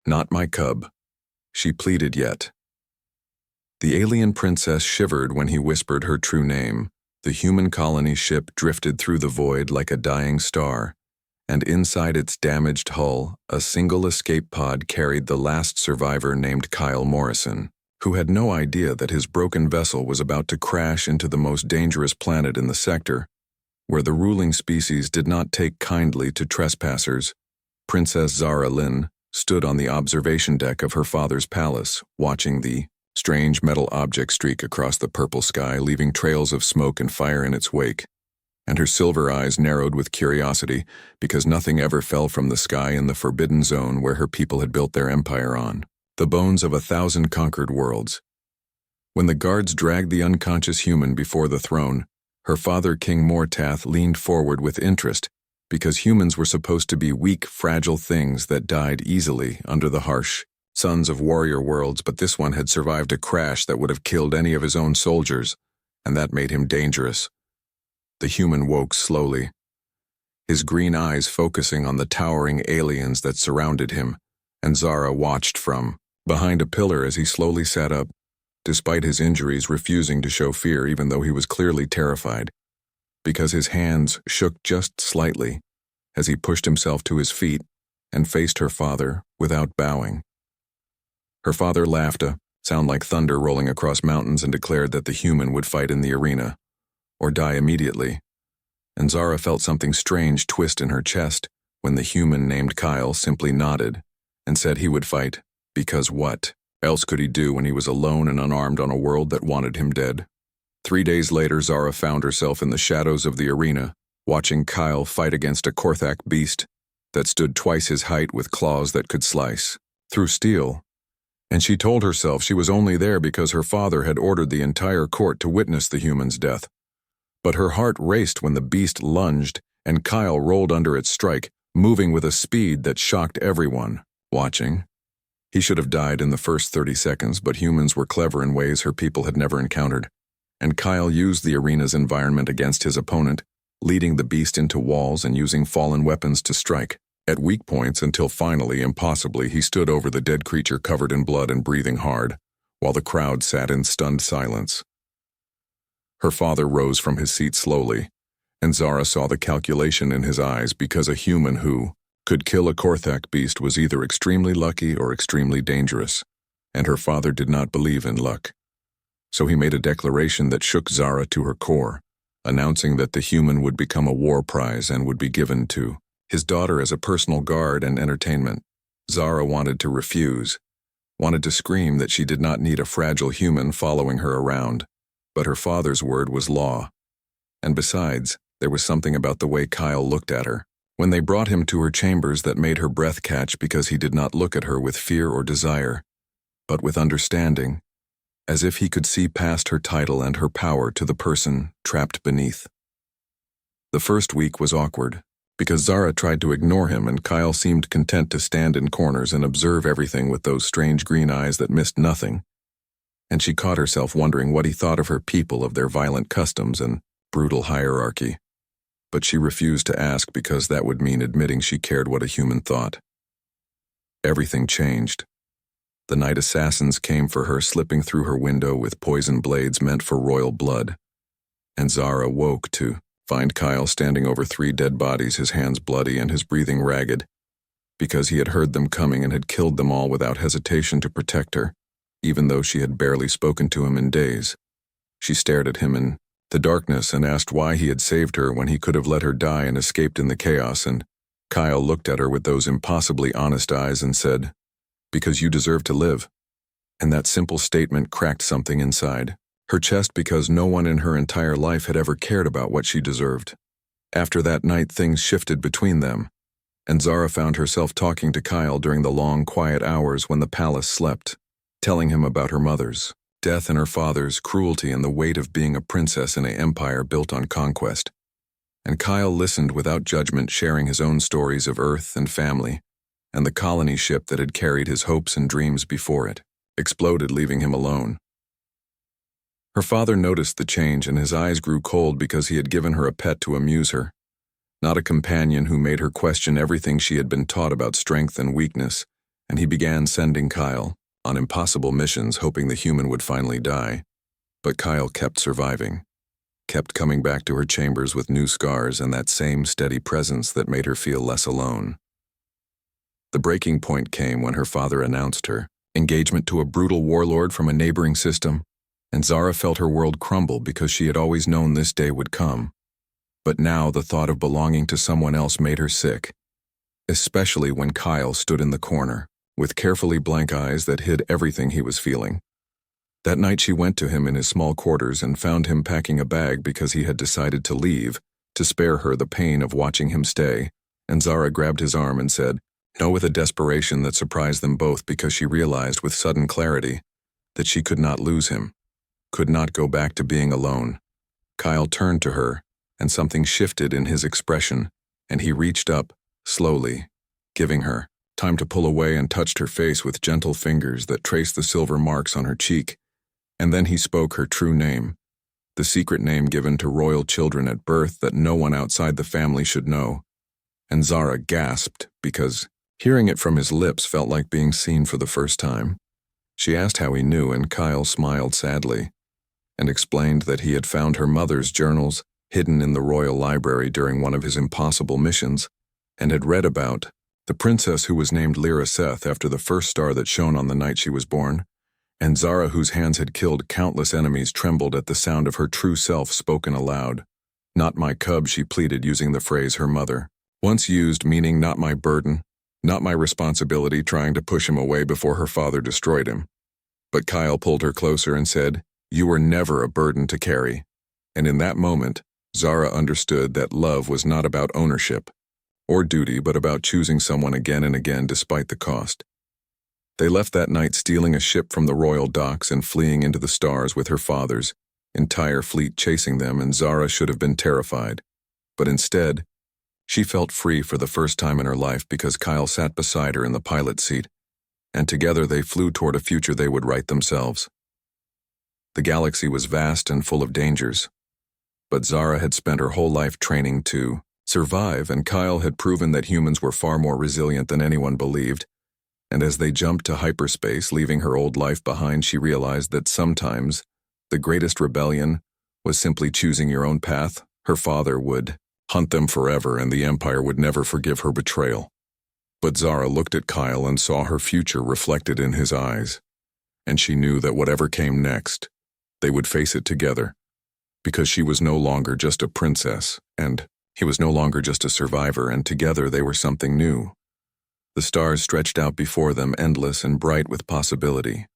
Not my cub, she pleaded yet. The alien princess shivered when he whispered her true name. The human colony ship drifted through the void like a dying star, and inside its damaged hull, a single escape pod carried the last survivor named Kyle Morrison, who had no idea that his broken vessel was about to crash into the most dangerous planet in the sector, where the ruling species did not take kindly to trespassers. Princess Zara Lynn stood on the observation deck of her father's palace, watching the strange metal object streak across the purple sky, leaving trails of smoke and fire in its wake, and her silver eyes narrowed with curiosity because nothing ever fell from the sky in the forbidden zone where her people had built their empire on, the bones of 1,000 conquered worlds. When the guards dragged the unconscious human before the throne, her father, King Mortath, leaned forward with interest because humans were supposed to be weak, fragile things that died easily under the harsh sons of warrior worlds, but this one had survived a crash that would have killed any of his own soldiers, and that made him dangerous. The human woke slowly, his green eyes focusing on the towering aliens that surrounded him, and Zara watched from behind a pillar as he slowly sat up, despite his injuries refusing to show fear even though he was clearly terrified, because his hands shook just slightly as he pushed himself to his feet and faced her father without bowing. Her father laughed a sound like thunder rolling across mountains and declared that the human would fight in the arena, or die immediately, and Zara felt something strange twist in her chest when the human named Kyle simply nodded and said he would fight, because what else could he do when he was alone and unarmed on a world that wanted him dead? 3 days later, Zara found herself in the shadows of the arena, watching Kyle fight against a Korthak beast that stood twice his height with claws that could slice through steel. And she told herself she was only there because her father had ordered the entire court to witness the human's death. But her heart raced when the beast lunged and Kyle rolled under its strike, moving with a speed that shocked everyone watching. He should have died in the first 30 seconds, but humans were clever in ways her people had never encountered, and Kyle used the arena's environment against his opponent, leading the beast into walls and using fallen weapons to strike at weak points until finally, impossibly, he stood over the dead creature covered in blood and breathing hard, while the crowd sat in stunned silence. Her father rose from his seat slowly, and Zara saw the calculation in his eyes because a human who could kill a Korthak beast was either extremely lucky or extremely dangerous, and her father did not believe in luck. So he made a declaration that shook Zara to her core, announcing that the human would become a war prize and would be given to his daughter as a personal guard and entertainment. Zara wanted to refuse, wanted to scream that she did not need a fragile human following her around, but her father's word was law. And besides, there was something about the way Kyle looked at her when they brought him to her chambers that made her breath catch because he did not look at her with fear or desire, but with understanding, as if he could see past her title and her power to the person trapped beneath. The first week was awkward, because Zara tried to ignore him and Kyle seemed content to stand in corners and observe everything with those strange green eyes that missed nothing, and she caught herself wondering what he thought of her people, of their violent customs and brutal hierarchy. But she refused to ask because that would mean admitting she cared what a human thought. Everything changed. The night assassins came for her, slipping through her window with poison blades meant for royal blood, and Zara woke to find Kyle standing over 3 dead bodies, his hands bloody and his breathing ragged, because he had heard them coming and had killed them all without hesitation to protect her, even though she had barely spoken to him in days. She stared at him in the darkness and asked why he had saved her when he could have let her die and escaped in the chaos, and Kyle looked at her with those impossibly honest eyes and said, "Because you deserve to live." And that simple statement cracked something inside her chest because no one in her entire life had ever cared about what she deserved. After that night, things shifted between them, and Zara found herself talking to Kyle during the long, quiet hours when the palace slept, telling him about her mother's death and her father's cruelty and the weight of being a princess in an empire built on conquest. And Kyle listened without judgment, sharing his own stories of Earth and family, and the colony ship that had carried his hopes and dreams before it exploded, leaving him alone. Her father noticed the change, and his eyes grew cold because he had given her a pet to amuse her, not a companion who made her question everything she had been taught about strength and weakness, and he began sending Kyle on impossible missions hoping the human would finally die. But Kyle kept surviving, kept coming back to her chambers with new scars and that same steady presence that made her feel less alone. The breaking point came when her father announced her engagement to a brutal warlord from a neighboring system, and Zara felt her world crumble because she had always known this day would come. But now the thought of belonging to someone else made her sick, especially when Kyle stood in the corner, with carefully blank eyes that hid everything he was feeling. That night she went to him in his small quarters and found him packing a bag because he had decided to leave, to spare her the pain of watching him stay, and Zara grabbed his arm and said, no, with a desperation that surprised them both because she realized with sudden clarity that she could not lose him, could not go back to being alone. Kyle turned to her, and something shifted in his expression, and he reached up, slowly, giving her time to pull away and touched her face with gentle fingers that traced the silver marks on her cheek. And then he spoke her true name, the secret name given to royal children at birth that no one outside the family should know. And Zara gasped because hearing it from his lips felt like being seen for the first time. She asked how he knew, and Kyle smiled sadly and explained that he had found her mother's journals hidden in the royal library during one of his impossible missions and had read about the princess who was named Lyra Seth after the first star that shone on the night she was born, and Zara, whose hands had killed countless enemies, trembled at the sound of her true self spoken aloud. Not my cub, she pleaded, using the phrase her mother once used, meaning not my burden, not my responsibility, trying to push him away before her father destroyed him. But Kyle pulled her closer and said, you were never a burden to carry. And in that moment, Zara understood that love was not about ownership or duty, but about choosing someone again and again despite the cost. They left that night, stealing a ship from the royal docks and fleeing into the stars with her father's entire fleet chasing them, and Zara should have been terrified. But instead, she felt free for the first time in her life because Kyle sat beside her in the pilot seat, and together they flew toward a future they would write themselves. The galaxy was vast and full of dangers, but Zara had spent her whole life training to survive, and Kyle had proven that humans were far more resilient than anyone believed. And as they jumped to hyperspace, leaving her old life behind, she realized that sometimes the greatest rebellion was simply choosing your own path. Her father would hunt them forever, and the Empire would never forgive her betrayal. But Zara looked at Kyle and saw her future reflected in his eyes, and she knew that whatever came next, they would face it together, because she was no longer just a princess, and he was no longer just a survivor, and together they were something new. The stars stretched out before them, endless and bright with possibility,